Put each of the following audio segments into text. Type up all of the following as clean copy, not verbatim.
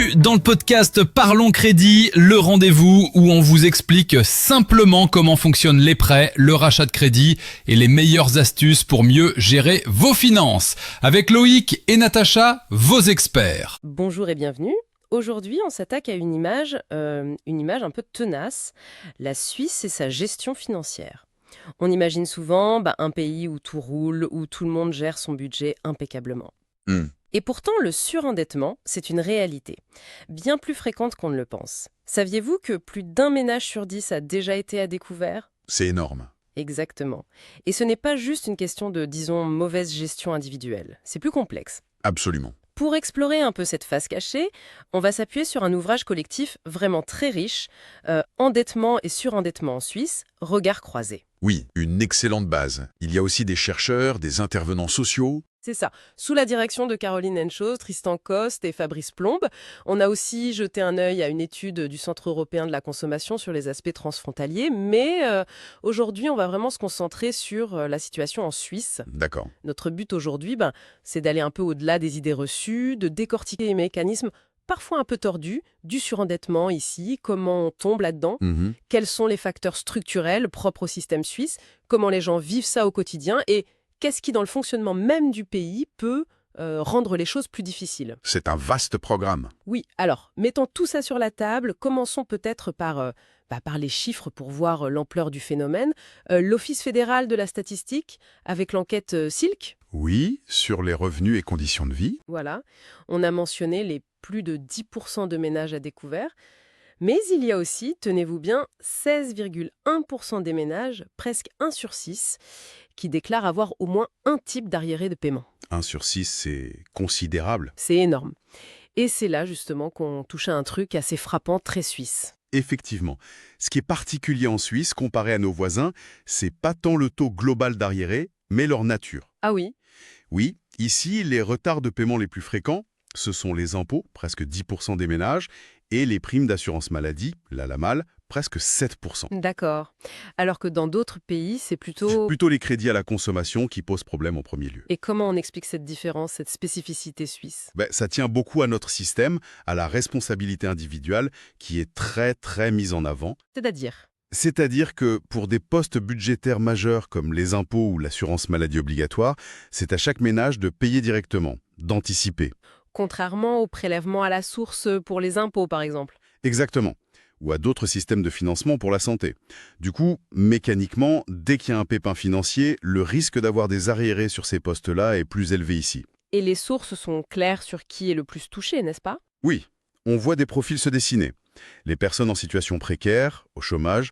Bienvenue dans le podcast Parlons Crédit, le rendez-vous où on vous explique simplement comment fonctionnent les prêts, le rachat de crédit et les meilleures astuces pour mieux gérer vos finances. Avec Loïc et Natacha, vos experts. Bonjour et bienvenue. Aujourd'hui, on s'attaque à une image un peu tenace, la Suisse et sa gestion financière. On imagine souvent un pays où tout roule, où tout le monde gère son budget impeccablement. Et pourtant, le surendettement, c'est une réalité, bien plus fréquente qu'on ne le pense. Saviez-vous que plus d'un ménage sur 10 a déjà été à découvert ? C'est énorme. Exactement. Et ce n'est pas juste une question de, disons, mauvaise gestion individuelle. C'est plus complexe. Absolument. Pour explorer un peu cette face cachée, on va s'appuyer sur un ouvrage collectif vraiment très riche, Endettement et surendettement en Suisse, Regards croisés. Oui, une excellente base. Il y a aussi des chercheurs, des intervenants sociaux. C'est ça. Sous la direction de Caroline Henschos, Tristan Coste et Fabrice Plombe, on a aussi jeté un œil à une étude du Centre européen de la consommation sur les aspects transfrontaliers, mais aujourd'hui, on va vraiment se concentrer sur la situation en Suisse. D'accord. Notre but aujourd'hui, c'est d'aller un peu au-delà des idées reçues, de décortiquer les mécanismes parfois un peu tordus du surendettement ici, comment on tombe là-dedans, quels sont les facteurs structurels propres au système suisse, comment les gens vivent ça au quotidien et qu'est-ce qui, dans le fonctionnement même du pays, peut rendre les choses plus difficiles. C'est un vaste programme. Oui, alors, mettons tout ça sur la table. Commençons peut-être par les chiffres pour voir l'ampleur du phénomène. L'Office fédéral de la statistique, avec l'enquête Silk. Oui, sur les revenus et conditions de vie. Voilà, on a mentionné les plus de 10% de ménages à découvert. Mais il y a aussi, tenez-vous bien, 16,1% des ménages, presque 1 sur 6, qui déclarent avoir au moins un type d'arriéré de paiement. 1 sur 6, c'est considérable. C'est énorme. Et c'est là, justement, qu'on touche à un truc assez frappant, très suisse. Effectivement. Ce qui est particulier en Suisse, comparé à nos voisins, c'est pas tant le taux global d'arriéré, mais leur nature. Ah oui ? Oui, ici, les retards de paiement les plus fréquents, ce sont les impôts, presque 10% des ménages, et les primes d'assurance maladie, la LAMAL, presque 7%. D'accord. Alors que dans d'autres pays, c'est plutôt... Plutôt les crédits à la consommation qui posent problème en premier lieu. Et comment on explique cette différence, cette spécificité suisse ? Ça tient beaucoup à notre système, à la responsabilité individuelle qui est très très mise en avant. C'est-à-dire que pour des postes budgétaires majeurs comme les impôts ou l'assurance maladie obligatoire, c'est à chaque ménage de payer directement, d'anticiper. Contrairement au prélèvement à la source pour les impôts, par exemple. Exactement. Ou à d'autres systèmes de financement pour la santé. Du coup, mécaniquement, dès qu'il y a un pépin financier, le risque d'avoir des arriérés sur ces postes-là est plus élevé ici. Et les sources sont claires sur qui est le plus touché, n'est-ce pas ? Oui, on voit des profils se dessiner. Les personnes en situation précaire, au chômage,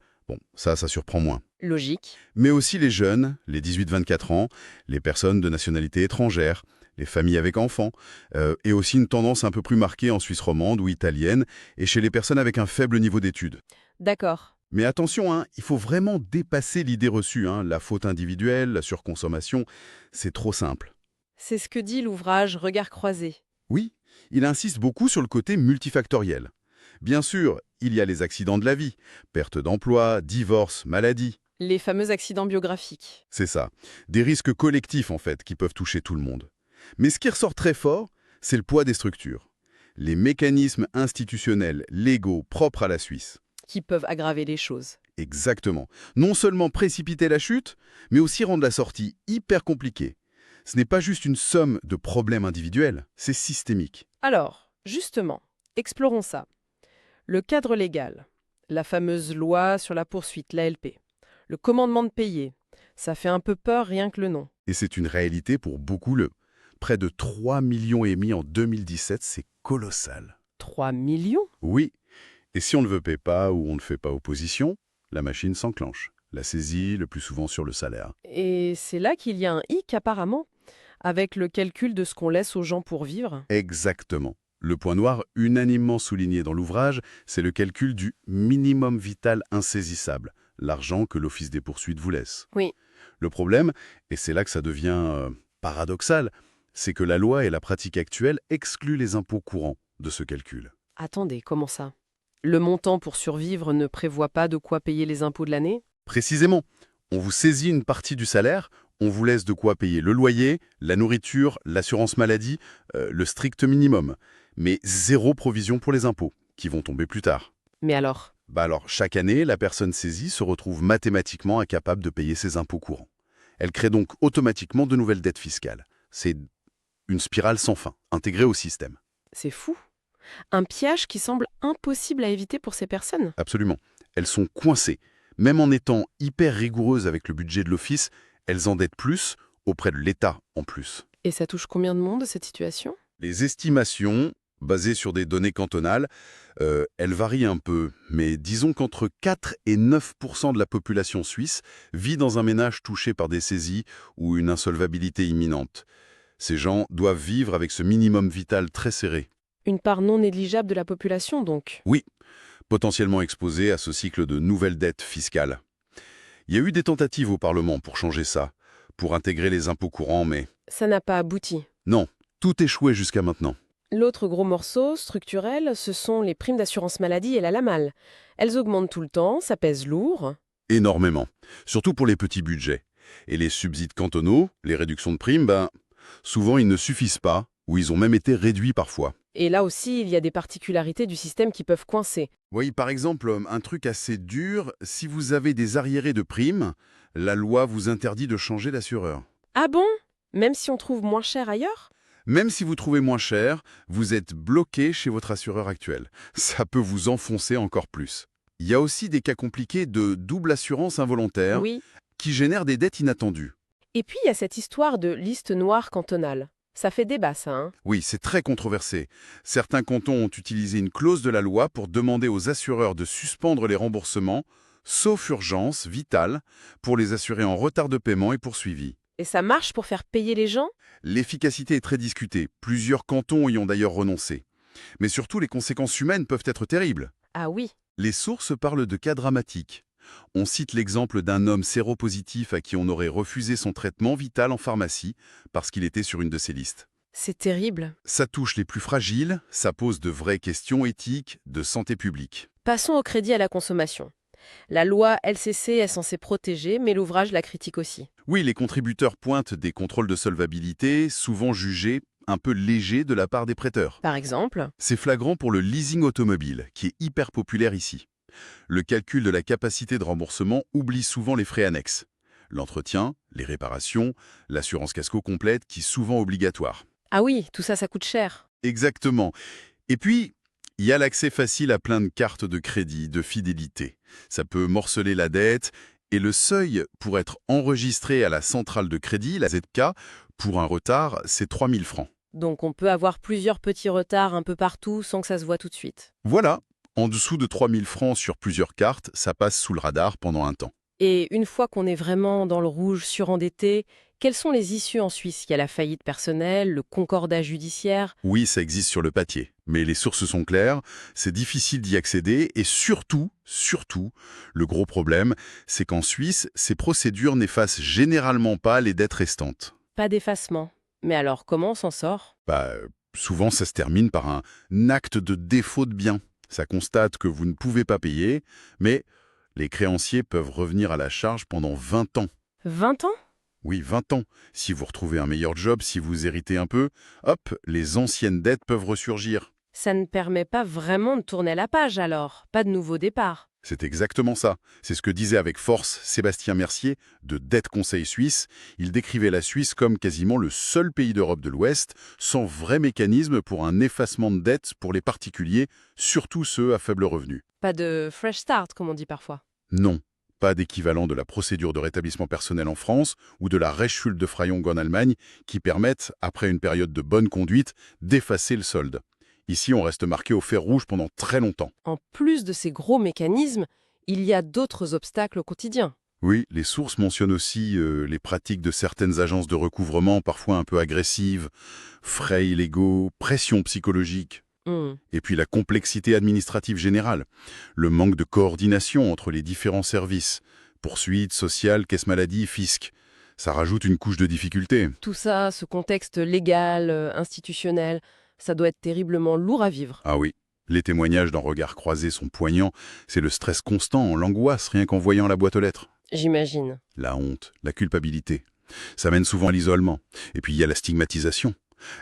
ça surprend moins. Logique. Mais aussi les jeunes, les 18-24 ans, les personnes de nationalité étrangère, les familles avec enfants, et aussi une tendance un peu plus marquée en Suisse romande ou italienne, et chez les personnes avec un faible niveau d'études. D'accord. Mais attention, il faut vraiment dépasser l'idée reçue, la faute individuelle, la surconsommation, c'est trop simple. C'est ce que dit l'ouvrage Regards croisés. Oui, il insiste beaucoup sur le côté multifactoriel. Bien sûr, il y a les accidents de la vie, perte d'emploi, divorce, maladie. Les fameux accidents biographiques. C'est ça, des risques collectifs en fait qui peuvent toucher tout le monde. Mais ce qui ressort très fort, c'est le poids des structures. Les mécanismes institutionnels, légaux, propres à la Suisse. Qui peuvent aggraver les choses. Exactement. Non seulement précipiter la chute, mais aussi rendre la sortie hyper compliquée. Ce n'est pas juste une somme de problèmes individuels, c'est systémique. Alors, justement, explorons ça. Le cadre légal, la fameuse loi sur la poursuite, l'ALP, le commandement de payer, ça fait un peu peur rien que le nom. Et c'est une réalité pour beaucoup Près de 3,5 millions en 2017, c'est colossal. 3 millions ? Oui. Et si on ne veut payer pas ou on ne fait pas opposition, la machine s'enclenche. La saisie, le plus souvent sur le salaire. Et c'est là qu'il y a un hic apparemment, avec le calcul de ce qu'on laisse aux gens pour vivre. Exactement. Le point noir unanimement souligné dans l'ouvrage, c'est le calcul du minimum vital insaisissable, l'argent que l'Office des poursuites vous laisse. Oui. Le problème, et c'est là que ça devient paradoxal, c'est que la loi et la pratique actuelle excluent les impôts courants de ce calcul. Attendez, comment ça ? Le montant pour survivre ne prévoit pas de quoi payer les impôts de l'année ? Précisément, on vous saisit une partie du salaire, on vous laisse de quoi payer le loyer, la nourriture, l'assurance maladie, le strict minimum. mais zéro provision pour les impôts, qui vont tomber plus tard. Mais alors? Alors, chaque année, la personne saisie se retrouve mathématiquement incapable de payer ses impôts courants. Elle crée donc automatiquement de nouvelles dettes fiscales. C'est une spirale sans fin, intégrée au système. C'est fou. Un piège qui semble impossible à éviter pour ces personnes. Absolument. Elles sont coincées. Même en étant hyper rigoureuses avec le budget de l'office, elles endettent plus auprès de l'État en plus. Et ça touche combien de monde, cette situation? Les estimations, basées sur des données cantonales, elles varient un peu, mais disons qu'entre 4 et 9% de la population suisse vit dans un ménage touché par des saisies ou une insolvabilité imminente. Ces gens doivent vivre avec ce minimum vital très serré. Une part non négligeable de la population, donc. Oui, potentiellement exposés à ce cycle de nouvelles dettes fiscales. Il y a eu des tentatives au Parlement pour changer ça, pour intégrer les impôts courants, mais Ça n'a pas abouti. non, tout échouait jusqu'à maintenant. L'autre gros morceau, structurel, ce sont les primes d'assurance maladie et la LAMAL. Elles augmentent tout le temps, ça pèse lourd. Énormément, surtout pour les petits budgets. Et les subsides cantonaux, les réductions de primes, souvent ils ne suffisent pas, ou ils ont même été réduits parfois. Et là aussi, il y a des particularités du système qui peuvent coincer. Oui, par exemple, un truc assez dur, si vous avez des arriérés de primes, la loi vous interdit de changer d'assureur. Ah bon? Même si on trouve moins cher ailleurs? Même si vous trouvez moins cher, vous êtes bloqué chez votre assureur actuel. Ça peut vous enfoncer encore plus. Il y a aussi des cas compliqués de double assurance involontaire Oui. qui génèrent des dettes inattendues. Et puis, il y a cette histoire de liste noire cantonale. Ça fait débat, ça, hein? Oui, c'est très controversé. Certains cantons ont utilisé une clause de la loi pour demander aux assureurs de suspendre les remboursements, sauf urgence vitale, pour les assurés en retard de paiement et poursuivis. Et ça marche pour faire payer les gens? L'efficacité est très discutée. Plusieurs cantons y ont d'ailleurs renoncé. Mais surtout, les conséquences humaines peuvent être terribles. Ah oui. Les sources parlent de cas dramatiques. On cite l'exemple d'un homme séropositif à qui on aurait refusé son traitement vital en pharmacie parce qu'il était sur une de ces listes. C'est terrible. Ça touche les plus fragiles, ça pose de vraies questions éthiques, de santé publique. Passons au crédit à la consommation. La loi LCC est censée protéger, mais l'ouvrage la critique aussi. Oui, les contributeurs pointent des contrôles de solvabilité, souvent jugés un peu légers de la part des prêteurs. Par exemple, C'est flagrant pour le leasing automobile, qui est hyper populaire ici. Le calcul de la capacité de remboursement oublie souvent les frais annexes. L'entretien, les réparations, l'assurance casco complète qui est souvent obligatoire. ah oui, tout ça, ça coûte cher. Exactement. Et puis, il y a l'accès facile à plein de cartes de crédit, de fidélité. Ça peut morceler la dette et le seuil pour être enregistré à la centrale de crédit, la ZK, pour un retard, c'est 3 000 francs. Donc on peut avoir plusieurs petits retards un peu partout sans que ça se voit tout de suite. Voilà, en dessous de 3 000 francs sur plusieurs cartes, ça passe sous le radar pendant un temps. Et une fois qu'on est vraiment dans le rouge, surendetté, quelles sont les issues en Suisse? Il y a la faillite personnelle, le concordat judiciaire. Oui, ça existe sur le papier, mais les sources sont claires, c'est difficile d'y accéder et surtout, le gros problème, c'est qu'en Suisse, ces procédures n'effacent généralement pas les dettes restantes. Pas d'effacement. Mais alors, comment on s'en sort? Souvent, ça se termine par un acte de défaut de bien. Ça constate que vous ne pouvez pas payer, mais les créanciers peuvent revenir à la charge pendant 20 ans. 20 ans? Oui, 20 ans. Si vous retrouvez un meilleur job, si vous héritez un peu, hop, les anciennes dettes peuvent ressurgir. Ça ne permet pas vraiment de tourner la page alors. Pas de nouveau départ. C'est exactement ça. C'est ce que disait avec force Sébastien Mercier de Dette Conseil Suisse. Il décrivait la Suisse comme quasiment le seul pays d'Europe de l'Ouest sans vrai mécanisme pour un effacement de dettes pour les particuliers, surtout ceux à faible revenu. Pas de fresh start, comme on dit parfois. Non, pas d'équivalent de la procédure de rétablissement personnel en France ou de la Rechtschuldbefreiung en Allemagne qui permettent, après une période de bonne conduite, d'effacer le solde. Ici, on reste marqué au fer rouge pendant très longtemps. En plus de ces gros mécanismes, il y a d'autres obstacles au quotidien. Oui, les sources mentionnent aussi les pratiques de certaines agences de recouvrement, parfois un peu agressives, frais illégaux, pression psychologique. Et puis la complexité administrative générale, le manque de coordination entre les différents services, poursuites, sociales, caisse maladie, fisc. Ça rajoute une couche de difficulté. Tout ça, ce contexte légal, institutionnel, ça doit être terriblement lourd à vivre. Ah oui, les témoignages d'un regard croisé sont poignants. C'est le stress constant, l'angoisse, rien qu'en voyant la boîte aux lettres. J'imagine. La honte, la culpabilité. Ça mène souvent à l'isolement. Et puis il y a la stigmatisation.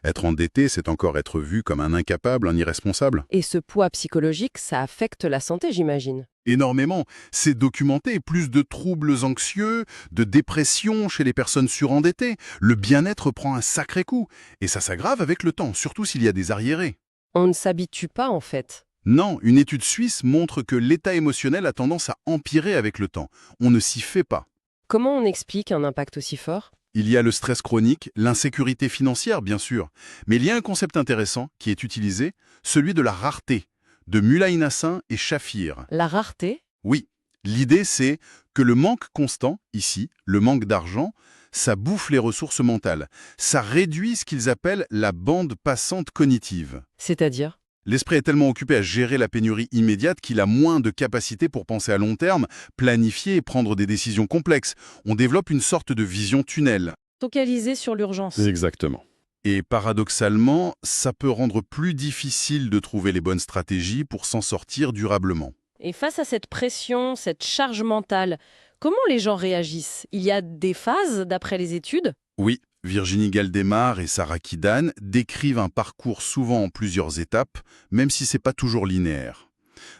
Être endetté, c'est encore être vu comme un incapable, un irresponsable. Et ce poids psychologique, ça affecte la santé, j'imagine. Énormément. C'est documenté. Plus de troubles anxieux, de dépression chez les personnes surendettées. Le bien-être prend un sacré coup. Et ça s'aggrave avec le temps, surtout s'il y a des arriérés. On ne s'habitue pas, en fait. Non, une étude suisse montre que l'état émotionnel a tendance à empirer avec le temps. On ne s'y fait pas. Comment on explique un impact aussi fort? Il y a le stress chronique, l'insécurité financière, bien sûr. Mais il y a un concept intéressant qui est utilisé, celui de la rareté, de Mulaï Nassin et Shafir. La rareté? Oui, l'idée c'est que le manque constant, ici, le manque d'argent, ça bouffe les ressources mentales. Ça réduit ce qu'ils appellent la bande passante cognitive. C'est-à-dire? L'esprit est tellement occupé à gérer la pénurie immédiate qu'il a moins de capacité pour penser à long terme, planifier et prendre des décisions complexes. On développe une sorte de vision tunnel. Focalisé sur l'urgence. Exactement. Et paradoxalement, ça peut rendre plus difficile de trouver les bonnes stratégies pour s'en sortir durablement. Et face à cette pression, cette charge mentale, comment les gens réagissent? Il y a des phases, d'après les études? Oui, Virginie Galdemar et Sarah Kidan décrivent un parcours souvent en plusieurs étapes, même si c'est pas toujours linéaire.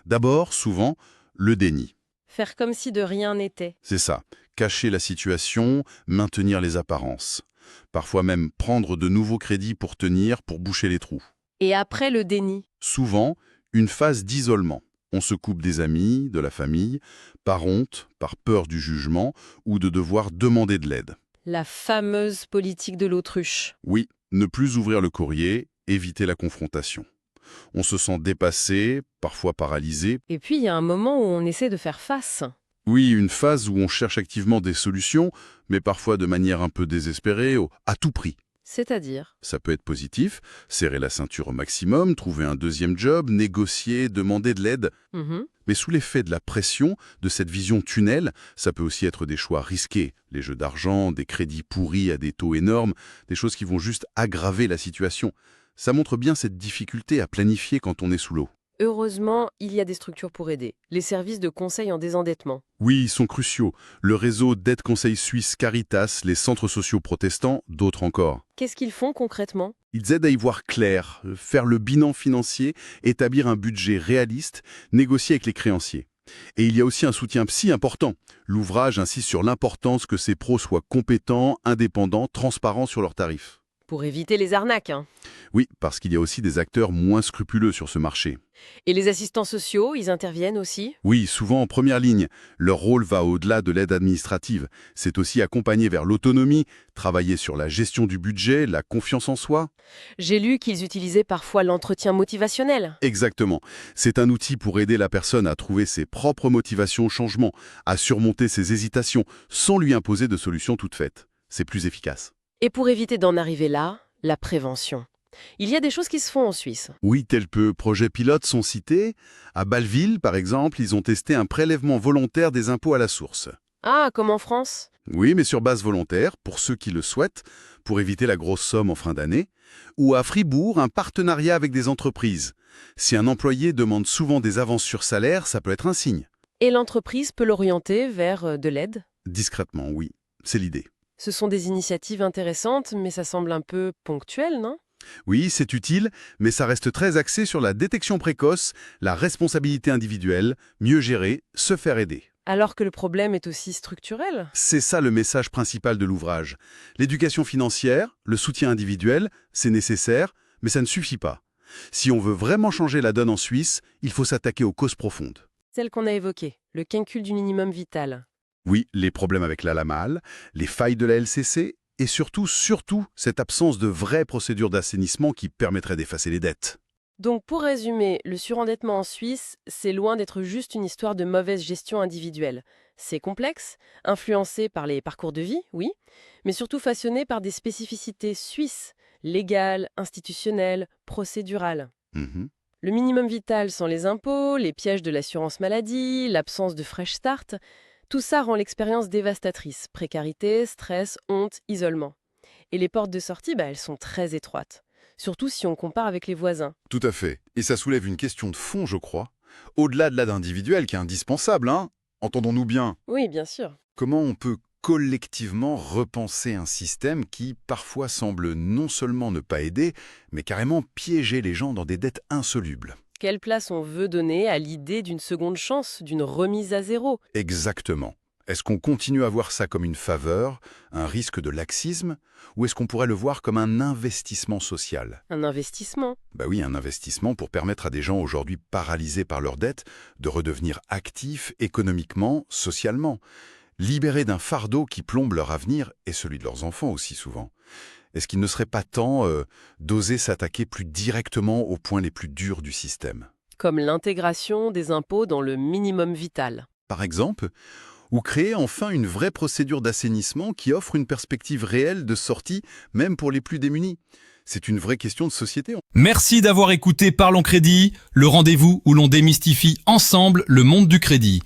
D'abord, souvent, le déni. Faire comme si de rien n'était. C'est ça, cacher la situation, maintenir les apparences. Parfois même prendre de nouveaux crédits pour tenir, pour boucher les trous. Et après le déni? Souvent, une phase d'isolement. On se coupe des amis, de la famille, par honte, par peur du jugement ou de devoir demander de l'aide. La fameuse politique de l'autruche. Oui, ne plus ouvrir le courrier, éviter la confrontation. On se sent dépassé, parfois paralysé. Et puis il y a un moment où on essaie de faire face. Oui, une phase où on cherche activement des solutions, mais parfois de manière un peu désespérée, à tout prix. C'est-à-dire? Ça peut être positif, serrer la ceinture au maximum, trouver un deuxième job, négocier, demander de l'aide. Mais sous l'effet de la pression, de cette vision tunnel, ça peut aussi être des choix risqués. Les jeux d'argent, des crédits pourris à des taux énormes, des choses qui vont juste aggraver la situation. Ça montre bien cette difficulté à planifier quand on est sous l'eau. Heureusement, il y a des structures pour aider. Les services de conseil en désendettement. Oui, ils sont cruciaux. Le réseau d'aide conseil suisse Caritas, les centres sociaux protestants, d'autres encore. Qu'est-ce qu'ils font concrètement? Ils aident à y voir clair, faire le bilan financier, établir un budget réaliste, négocier avec les créanciers. Et il y a aussi un soutien psy important. L'ouvrage insiste sur l'importance que ces pros soient compétents, indépendants, transparents sur leurs tarifs. Pour éviter les arnaques, hein. Oui, parce qu'il y a aussi des acteurs moins scrupuleux sur ce marché. Et les assistants sociaux, ils interviennent aussi? Oui, souvent en première ligne. Leur rôle va au-delà de l'aide administrative. C'est aussi accompagner vers l'autonomie, travailler sur la gestion du budget, la confiance en soi. J'ai lu qu'ils utilisaient parfois l'entretien motivationnel. Exactement. C'est un outil pour aider la personne à trouver ses propres motivations au changement, à surmonter ses hésitations, sans lui imposer de solutions toutes faites. C'est plus efficace. Et pour éviter d'en arriver là, la prévention. Il y a des choses qui se font en Suisse. Oui, tels que projets pilotes sont cités. À Bâle-Ville, par exemple, ils ont testé un prélèvement volontaire des impôts à la source. Ah, comme en France? Oui, mais sur base volontaire, pour ceux qui le souhaitent, pour éviter la grosse somme en fin d'année. Ou à Fribourg, un partenariat avec des entreprises. Si un employé demande souvent des avances sur salaire, ça peut être un signe. Et l'entreprise peut l'orienter vers de l'aide? Discrètement, oui. C'est l'idée. Ce sont des initiatives intéressantes, mais ça semble un peu ponctuel, non? Oui, c'est utile, mais ça reste très axé sur la détection précoce, la responsabilité individuelle, mieux gérer, se faire aider. Alors que le problème est aussi structurel. C'est ça le message principal de l'ouvrage. L'éducation financière, le soutien individuel, c'est nécessaire, mais ça ne suffit pas. Si on veut vraiment changer la donne en Suisse, il faut s'attaquer aux causes profondes. Celle qu'on a évoquée, le calcul du minimum vital. Oui, les problèmes avec la LAMAL, les failles de la LCC, et surtout, cette absence de vraies procédures d'assainissement qui permettraient d'effacer les dettes. Donc pour résumer, le surendettement en Suisse, c'est loin d'être juste une histoire de mauvaise gestion individuelle. C'est complexe, influencé par les parcours de vie, oui, mais surtout façonné par des spécificités suisses, légales, institutionnelles, procédurales. Le minimum vital sans les impôts, les pièges de l'assurance maladie, l'absence de fresh start, tout ça rend l'expérience dévastatrice. Précarité, stress, honte, isolement. Et les portes de sortie, elles sont très étroites. Surtout si on compare avec les voisins. Tout à fait. Et ça soulève une question de fond, je crois. Au-delà de l'aide individuelle qui est indispensable, hein, entendons-nous bien. Oui, bien sûr. Comment on peut collectivement repenser un système qui parfois semble non seulement ne pas aider, mais carrément piéger les gens dans des dettes insolubles. Quelle place on veut donner à l'idée d'une seconde chance, d'une remise à zéro? Exactement. Est-ce qu'on continue à voir ça comme une faveur, un risque de laxisme, ou est-ce qu'on pourrait le voir comme un investissement social? Un investissement? Bah oui, un investissement pour permettre à des gens aujourd'hui paralysés par leurs dettes de redevenir actifs économiquement, socialement, libérés d'un fardeau qui plombe leur avenir et celui de leurs enfants aussi souvent. Est-ce qu'il ne serait pas temps d'oser s'attaquer plus directement aux points les plus durs du système? Comme l'intégration des impôts dans le minimum vital. Par exemple, ou créer enfin une vraie procédure d'assainissement qui offre une perspective réelle de sortie, même pour les plus démunis. C'est une vraie question de société. Merci d'avoir écouté Parlons Crédit, le rendez-vous où l'on démystifie ensemble le monde du crédit.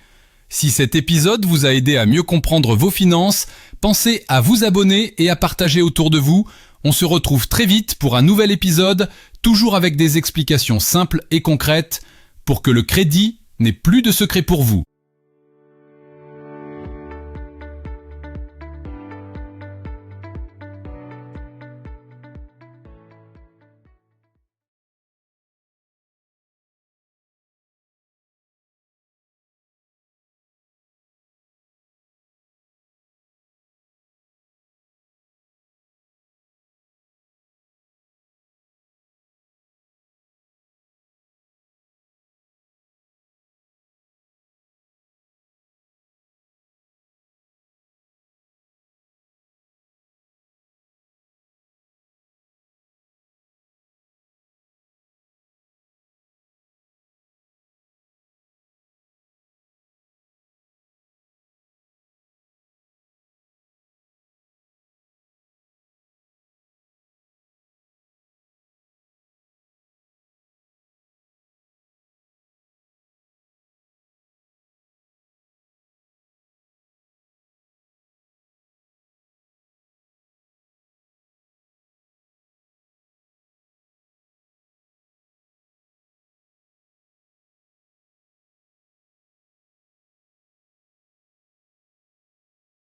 Si cet épisode vous a aidé à mieux comprendre vos finances, pensez à vous abonner et à partager autour de vous. On se retrouve très vite pour un nouvel épisode, toujours avec des explications simples et concrètes, pour que le crédit n'ait plus de secret pour vous.